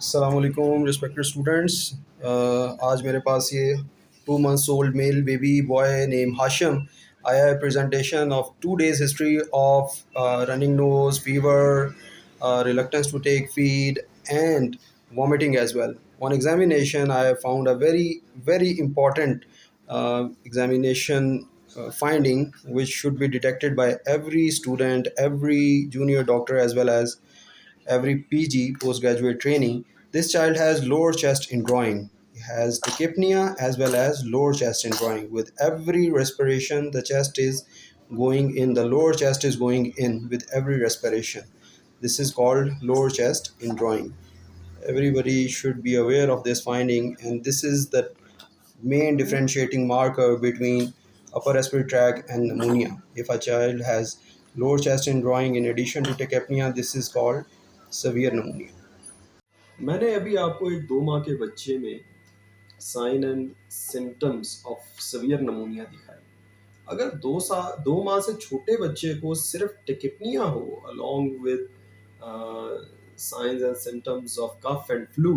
Assalamualaikum respected students. आज मेरे पास ये 2 months old male baby boy named Hashim. I have a presentation of 2 days history of running nose, fever, reluctance to take feed, and vomiting as well. On examination, I have found a very important examination finding which should be detected by every student, every junior doctor, as well as every PG postgraduate training. This child has lower chest in drawing. He has tachypnea as well as lower chest in drawing. With every respiration, the chest is going in, the lower chest is going in with every respiration. This is called lower chest in drawing. Everybody should be aware of this finding, and this is the main differentiating marker between upper respiratory tract and pneumonia. If a child has lower chest indrawing in addition to tachypnea, this is called severe pneumonia. मैंने अभी आपको एक 2 माह के बच्चे में sign and symptoms of severe pneumonia दिखाए। अगर 2 माह से छोटे बच्चे को सिर्फ टिकिपनिया हो along with signs and symptoms of cough and flu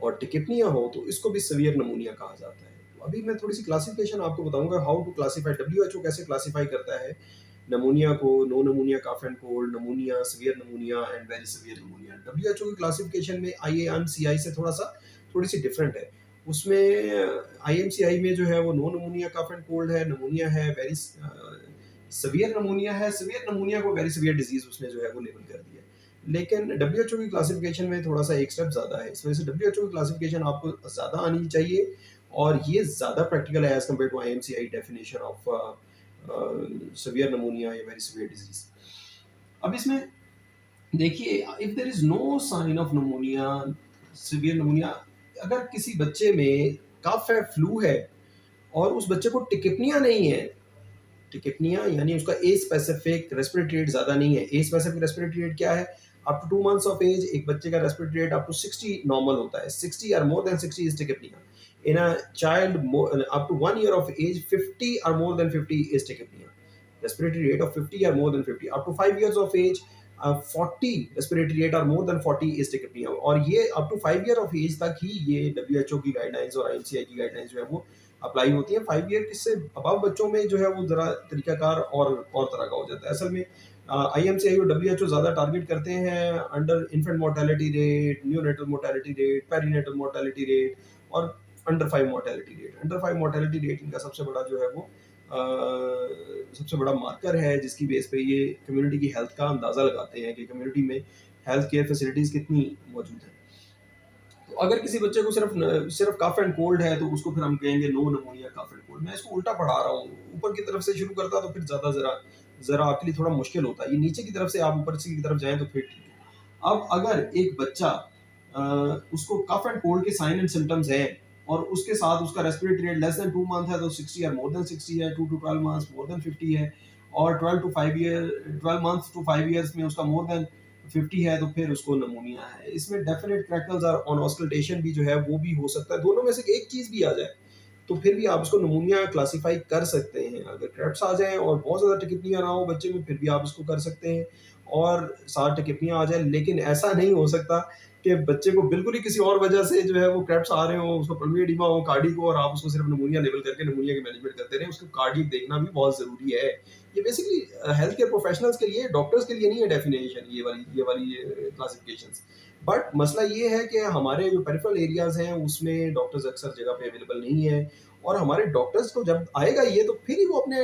और टिकिपनिया हो तो इसको भी सीवियर निमोनिया कहा जाता है। तो अभी मैं थोड़ी सी क्लासिफिकेशन आपको बताऊंगा हाउ टू क्लासिफाई। डब्ल्यूएचओ कैसे क्लासिफाई करता है नमोनिया को, no pneumonia, cough and cold, pneumonia, severe pneumonia and very severe pneumonia. WHO की क्लासिफिकेशन में आईएएमसीआई से थोड़ी सी डिफरेंट है। उसमें आईएमसीआई में जो है वो no pneumonia, cough and cold है, नमोनिया है, वेरी सीवियर नमोनिया है, सीवियर नमोनिया को वेरी सीवियर डिजीज उसने जो है वो लेबल कर दिया है। लेकिन डब्ल्यूएचओ की क्लासिफिकेशन में थोड़ा सा एक स्टेप ज़्यादा है। इस वजह से डब्ल्यूएचओ की क्लासिफिकेशन आपको ज़्यादा आनी चाहिए और ये ज़्यादा प्रैक्टिकल है as compared to IMCI definition of severe pneumonia या वेरी सीवियर डिजीज। अब इसमें देखिए, if there is no sign of pneumonia, severe pneumonia, अगर किसी बच्चे में कफ है, फ्लू है और उस बच्चे को टिकिपनिया नहीं है, टिकिपनिया यानी उसका ए स्पेसिफिक रेस्पिरेटरी रेट ज़्यादा नहीं है। ए स्पेसिफिक रेस्पिरेटरी रेट क्या है? Up to 2 months of age एक बच्चे का respiratory rate up to 60 normal होता है। 60 और more than 60 is tachypnoea. In a child up to 1 year of age 50 और more than 50 is tachypnoea. Respiratory rate of 50 or more than 50 up to 5 years of age, 40 respiratory rate or more than 40 is tachypnoea. और ये up to 5 year of age तक ही ये WHO की guidelines और आईएमसीआई की guidelines जो है वो अप्लाई होती है। 5 ईयर से अबव बच्चों में जो है वो जरा तरीकाकार और तरह का हो जाता है। असल में आईएमसीआई और डब्ल्यूएचओ ज़्यादा टारगेट करते हैं under infant mortality rate, neonatal mortality rate, perinatal mortality rate और under 5 mortality rate. Under 5 mortality rate इनका सबसे बड़ा जो है वो सबसे बड़ा मार्कर है जिसकी बेस पे ये कम्युनिटी की हेल्थ का अंदाज़ा लगाते हैं कि कम्युनिटी में हेल्थ केयर फैसिलिटीज़ कितनी मौजूद हैं। तो अगर किसी बच्चे को सिर्फ कफ एंड कोल्ड है तो उसको फिर हम कहेंगे no pneumonia, cough and cold. मैं इसको उल्टा पढ़ा रहा हूँ, ऊपर की तरफ से शुरू करता तो फिर ज़्यादा ज़रा आपके लिए थोड़ा मुश्किल होता है। ये नीचे की तरफ से आप ऊपर की तरफ जाएं तो फिर ठीक है। अब अगर एक बच्चा उसको कफ एंड कोल्ड के साइन एंड सिम्टम्स हैं और उसके साथ उसका respiratory rate less than 2 month है तो 60 और मोर देन 60 है, 2 टू 12 मंथ्स मोर देन 50 है और 12 मंथ्स टू 5 इयर्स में उसका मोर देन 50 है तो फिर उसको नमोनिया है। इसमें डेफिनेट क्रैकल्स और ऑन ऑस्कल्टेशन भी जो है वो भी हो सकता है। दोनों में से एक चीज़ भी आ जाए तो फिर भी आप इसको नमोनिया क्लासिफाई कर सकते हैं। अगर क्रेप्स आ जाए और बहुत ज़्यादा टिकिपनिया ना हो बच्चे में फिर भी आप इसको कर सकते हैं और साथ टिकिपनिया आ जाए। लेकिन ऐसा नहीं हो सकता कि बच्चे को बिल्कुल ही किसी और वजह से जो है वो क्रेप्स आ रहे हो, उसको पल्मोनरी एडिमा हो, कार्डिक हो और आप उसको सिर्फ नमोनिया लेवल करके नमोनिया की मैनेजमेंट करते रहें। उसको कार्डिक देखना भी बहुत ज़रूरी है। ये बेसिकली हेल्थ केयर प्रोफेशनल्स के लिए, डॉक्टर्स के लिए नहीं है डेफिनेशन ये वाली क्लासिफिकेशंस। बट मसला ये है कि हमारे जो पेरिफेरल एरियाज हैं उसमें डॉक्टर्स अक्सर जगह पे अवेलेबल नहीं है और हमारे डॉक्टर्स को जब आएगा ये तो फिर ही वो अपने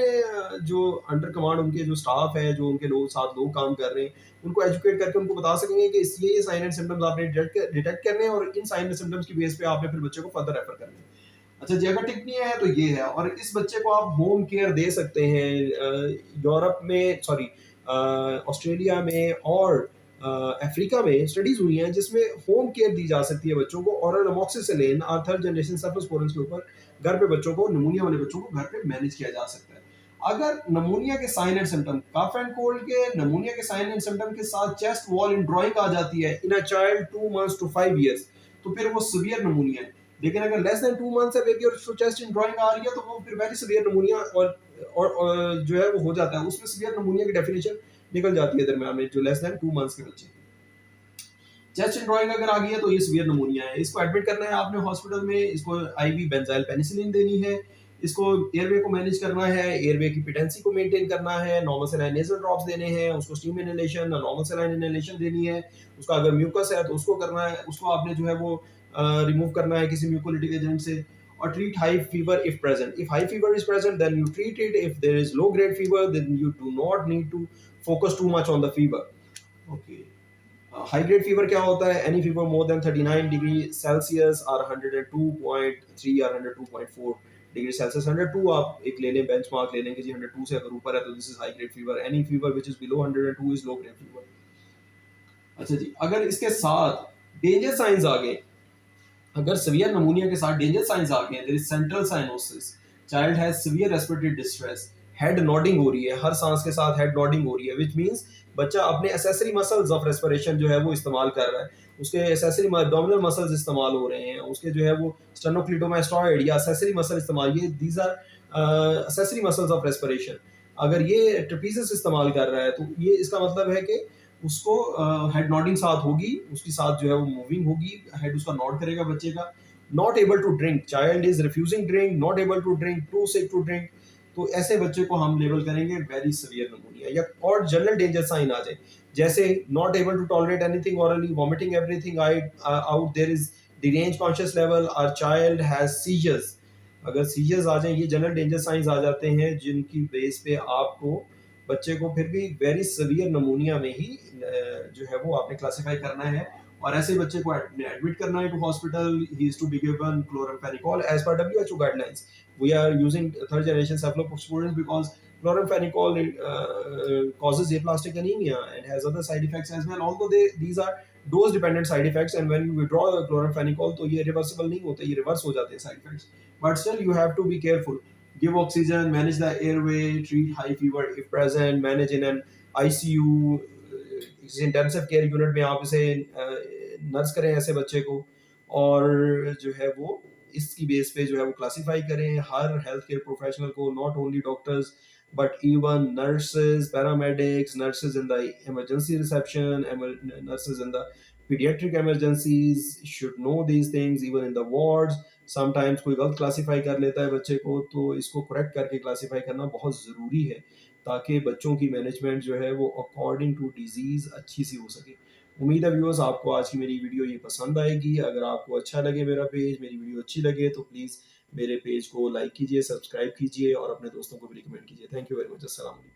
जो अंडर कमांड उनके जो स्टाफ है, जो उनके साथ लोग काम कर रहे हैं, उनको एजुकेट करके उनको बता सकेंगे कि ये साइन एंड सिम्टम्स आपने डिटेक्ट करने हैं और इन साइन एंड सिम्टम्स की बेस पे आपने फिर बच्चे को फर्दर रेफर करना है। अच्छा जी, अगर टिकनी है तो ये है और इस बच्चे को आप होम केयर दे सकते हैं। यूरोप में, सॉरी, ऑस्ट्रेलिया में और अफ्रीका में स्टडीज हुई हैं जिसमें होम केयर दी जा सकती है बच्चों को। ओरल अमोक्सिसिलिन और थर्ड जनरेशन सेफलोस्पोरिन के ऊपर घर पे बच्चों को, नमूनिया वाले बच्चों को घर पे मैनेज किया जा सकता है। अगर नमूनिया के sign and symptom, cough and cold के नमूनिया के साइन एंड सिम्टम के साथ चेस्ट वॉल इन ड्राइंग आ जाती है in a child 2 months to 5 years तो फिर वो सीवियर नमूनिया है। लेकिन अगर लेस देन 2 मंथ्स है बेबी और चेस्ट इन ड्राइंग आ रही है तो वो फिर वेरी सीवियर नमूनिया और जो है वो हो जाता है। उसमें सीवियर नमूनिया की डेफिनेशन निकल जाती है दरमियान में जो लेस देन 2 मंथ्स के बच्चे। चेस्ट ड्राइंग अगर आ गई है तो ये सीवियर नमूनिया है। इसको एडमिट करना है आपने हॉस्पिटल में, इसको आईवी बेंजाइल पेनिसिलिन देनी है, इसको एयरवे को मैनेज करना है, एयरवे की पिटेंसी को मेंटेन करना है, नॉर्मल सेलाइन नेजल ड्रॉप्स देने हैं, उसको स्टीम इनहेलेशन और नॉर्मल सेलाइन इनहेलेशन देनी है। उसका अगर म्यूकस है तो उसको करना है, उसको आपने जो है वो रिमूव करना है किसी म्यूकोलिटिक एजेंट से। और treat high fever if present, if high fever is present then you treat it, if there is low grade fever then you do not need to focus too much on the fever. Okay, high grade fever क्या होता है? Any fever more than 39 degree Celsius और 102.3 और 102.4 degree Celsius. 102 आप एक ले लें, benchmark ले लें कि जी 102 से अगर ऊपर है तो this is high grade fever. Any fever which is below 102 is low grade fever. अच्छा जी, अगर इसके साथ डेंजर साइंस आ गए, अगर सीवियर नमूनिया के साथ डेंजर साइंस आ गए, there is central cyanosis, child has severe respiratory distress, head nodding हो रही है, हर सांस के साथ हेड नॉडिंग हो रही है, व्हिच मींस बच्चा अपने एसेसरी मसल्स ऑफ रेस्पिरेशन जो है वो इस्तेमाल कर रहा है, उसके एसेसरी एब्डोमिनल मसल्स इस्तेमाल हो रहे हैं, उसके जो है वो स्टेनोक्लिटोमास्टॉइड या एसेसरी मसल इस्तेमाल, ये these are accessory muscles of respiration. अगर ये ट्रेपीजियस इस्तेमाल कर रहा है तो ये इसका मतलब है कि उसको हेड नॉडिंग साथ होगी, उसकी साथ जो है वो मूविंग होगी, हेड उसका नॉड करेगा बच्चे का। Not able to drink, child is refusing drink, not able to drink, too sick to drink, तो ऐसे बच्चे को हम लेबल करेंगे वेरी सीवियर नमूनिया। या और जनरल डेंजर साइन आ जाए, जैसे not able to tolerate anything orally, vomiting everything out, there is deranged conscious level, our child has seizures. अगर सीजर्स आ जाए, ये जनरल डेंजर साइंस आ जाते हैं जिनकी बेस पे आपको बच्चे को फिर भी वेरी सीवियर नमूनिया में ही जो है वो आपने क्लासिफाई करना है, और ऐसे बच्चे को एडमिट करना है to hospital. He is to be given chloramphenicol as per WHO guidelines. We are using third generation cephalosporins because chloramphenicol causes aplastic anemia and has other side effects as well, although these are dose dependent side effects, and when you withdraw chloramphenicol तो ये reversible नहीं होते, ये reverse हो जाते हैं side effects, but still you have to be careful. Give oxygen, manage the airway, treat high fever if present, manage in an ICU, intensive care unit में आप इसे नर्स करें ऐसे बच्चे को, और जो है वो इसकी बेस पे जो है वो क्लासिफाई करें हर हेल्थ केयर प्रोफेशनल को, not only doctors but even nurses, paramedics, nurses in the emergency reception, nurses in the pediatric emergencies should know these things even in the wards. Sometimes कोई गलत classify कर लेता है बच्चे को, तो इसको करेक्ट करके क्लासीफाई करना बहुत ज़रूरी है, ताकि बच्चों की मैनेजमेंट जो है वो अकॉर्डिंग टू डिजीज़ अच्छी सी हो सके। उम्मीद है व्यूअर्स आपको आज की मेरी वीडियो ये पसंद आएगी। अगर आपको अच्छा लगे मेरा पेज, मेरी वीडियो अच्छी लगे तो प्लीज़ मेरे पेज को लाइक कीजिए, सब्सक्राइब कीजिए और अपने दोस्तों को भी रिकमेंड कीजिए। Thank you very much. अस्सलाम वालेकुम।